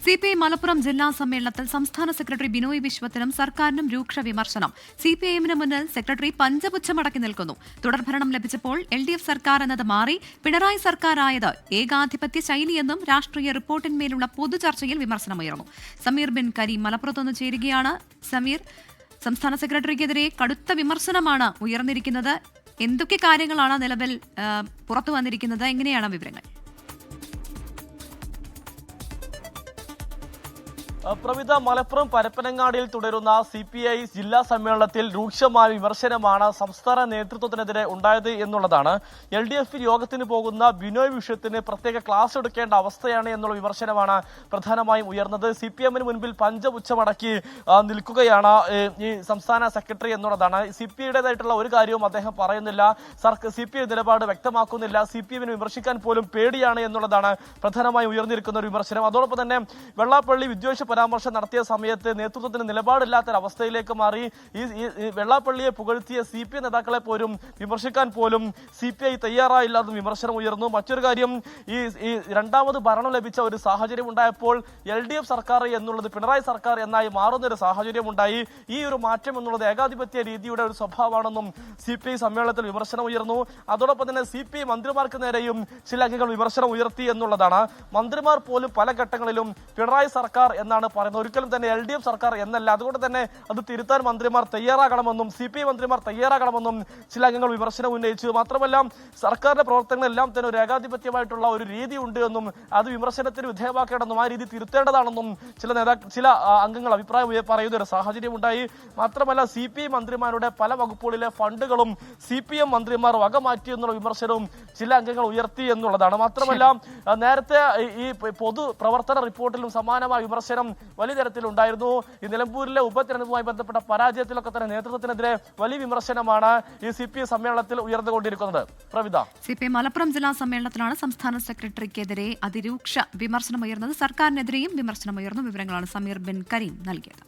CPI Malappuram ജില്ലാ സമ്മേളനത്തിൽ സംസ്ഥാന സെക്രട്ടറി ബിനോയ് വിശ്വത്തിനും സർക്കാരിനും രൂക്ഷ വിമർശനം. CPIഎമ്മിന് മുന്നിൽ സെക്രട്ടറി പഞ്ചപുച്ഛമടക്കി നിൽക്കുന്നു. തുടർഭരണം ലഭിച്ചപ്പോൾ LDF സർക്കാർ എന്നത് മാറി പിണറായി സർക്കാരായത് ഏകാധിപത്യ ശൈലിയെന്നും രാഷ്ട്രീയ റിപ്പോർട്ടിന്മേലുള്ള പൊതുചർച്ചയിൽ വിമർശനമുയർന്നു. സമീർ ബിൻ കരീം മലപ്പുറത്തുനിന്ന് ചേരുകയാണ്. സമീർ, സംസ്ഥാന സെക്രട്ടറിക്കെതിരെ കടുത്ത വിമർശനമാണ് ഉയർന്നിരിക്കുന്നത്. എന്തൊക്കെ കാര്യങ്ങളാണ് നിലവിൽ പുറത്തു വന്നിരിക്കുന്നത്? എങ്ങനെയാണ് വിവരങ്ങൾ? പ്രവിധ മലപ്പുറം പരപ്പനങ്ങാടിയിൽ തുടരുന്ന CPI ജില്ലാ സമ്മേളനത്തിൽ രൂക്ഷമായ വിമർശനമാണ് സംസ്ഥാന നേതൃത്വത്തിനെതിരെ ഉണ്ടായത് എന്നുള്ളതാണ്. LDF യോഗത്തിന് പോകുന്ന ബിനോയ് വിഷയത്തിന് പ്രത്യേക ക്ലാസ് എടുക്കേണ്ട അവസ്ഥയാണ് എന്നുള്ള വിമർശനമാണ് പ്രധാനമായും ഉയർന്നത്. CPMന് മുൻപിൽ പഞ്ചപുച്ഛമടക്കി നിൽക്കുകയാണ് ഈ സംസ്ഥാന സെക്രട്ടറി എന്നുള്ളതാണ്. CPIയുടേതായിട്ടുള്ള ഒരു കാര്യവും അദ്ദേഹം പറയുന്നില്ല. CPI നിലപാട് വ്യക്തമാക്കുന്നില്ല. CPMന് വിമർശിക്കാൻ പോലും പേടിയാണ് എന്നുള്ളതാണ് പ്രധാനമായും ഉയർന്നിരിക്കുന്ന ഒരു വിമർശനം. അതോടൊപ്പം തന്നെ വെള്ളാപ്പള്ളി വിദ്വേഷ പരാമർശം നടത്തിയ സമയത്ത് നേതൃത്വത്തിന് നിലപാടില്ലാത്തൊരവസ്ഥയിലേക്ക് മാറി. ഈ വെള്ളാപ്പള്ളിയെ പുകഴ്ത്തിയ CPI നേതാക്കളെ പോലും വിമർശിക്കാൻ പോലും CPI തയ്യാറായില്ലാതെ വിമർശനം ഉയർന്നു. മറ്റൊരു കാര്യം, ഈ രണ്ടാമത് ഭരണം ലഭിച്ച ഒരു സാഹചര്യം ഉണ്ടായപ്പോൾ LDF സർക്കാർ എന്നുള്ളത് പിണറായി സർക്കാർ എന്നായി മാറുന്ന ഒരു സാഹചര്യം ഉണ്ടായി. ഈ ഒരു മാറ്റം എന്നുള്ളത് ഏകാധിപത്യ രീതിയുടെ ഒരു സ്വഭാവമാണെന്നും CPI സമ്മേളനത്തിൽ വിമർശനം ഉയർന്നു. അതോടൊപ്പം തന്നെ CPI മന്ത്രിമാർക്ക് നേരെയും ചില അംഗങ്ങൾ വിമർശനം ഉയർത്തി എന്നുള്ളതാണ്. മന്ത്രിമാർ പോലും പല ഘട്ടങ്ങളിലും പിണറായി സർക്കാർ എന്നാണ് പറയുന്നത്, ഒരിക്കലും തന്നെ LDF സർക്കാർ എന്നല്ല. അതുകൊണ്ട് തന്നെ അത് തിരുത്താൻ മന്ത്രിമാർ തയ്യാറാകണമെന്നും CPI മന്ത്രിമാർ തയ്യാറാകണമെന്നും ചില അംഗങ്ങൾ വിമർശനം ഉന്നയിച്ചു. മാത്രമല്ല, സർക്കാരിന്റെ പ്രവർത്തനങ്ങളെല്ലാം തന്നെ ഒരു ഏകാധിപത്യമായിട്ടുള്ള ഒരു രീതി ഉണ്ട് എന്നും അത് വിമർശനത്തിന് വിധേയമാക്കേണ്ടെന്നും ആ രീതി തിരുത്തേണ്ടതാണെന്നും ചില അംഗങ്ങൾ അഭിപ്രായം പറയുന്ന ഒരു സാഹചര്യം ഉണ്ടായി. മാത്രമല്ല, CPI മന്ത്രിമാരുടെ പല വകുപ്പുകളിലെ ഫണ്ടുകളും CPM മന്ത്രിമാർ വകമാറ്റി എന്നുള്ള വിമർശനവും ചില അംഗങ്ങൾ ഉയർത്തി എന്നുള്ളതാണ്. മാത്രമല്ല, നേരത്തെ ഈ പൊതു പ്രവർത്തന റിപ്പോർട്ടിലും സമാനമായ വിമർശനം വലിയ തരത്തിലുണ്ടായിരുന്നു. ഈ നിലമ്പൂരിലെ ഉപതെരഞ്ഞെടുപ്പുമായി ബന്ധപ്പെട്ട പരാജയത്തിലൊക്കെ തന്നെ നേതൃത്വത്തിനെതിരെ വലിയ വിമർശനമാണ് ഈ CPI സമ്മേളനത്തിൽ ഉയർന്നുകൊണ്ടിരിക്കുന്നത്. പ്രവിധ, CPI മലപ്പുറം ജില്ലാ സമ്മേളനത്തിലാണ് സംസ്ഥാന സെക്രട്ടറിക്കെതിരെ അതിരൂക്ഷ വിമർശനമുയർന്നത്. സർക്കാരിനെതിരെയും വിമർശനമുയർന്നു. വിവരങ്ങളാണ് സമീർ ബിൻ കരീം നൽകിയത്.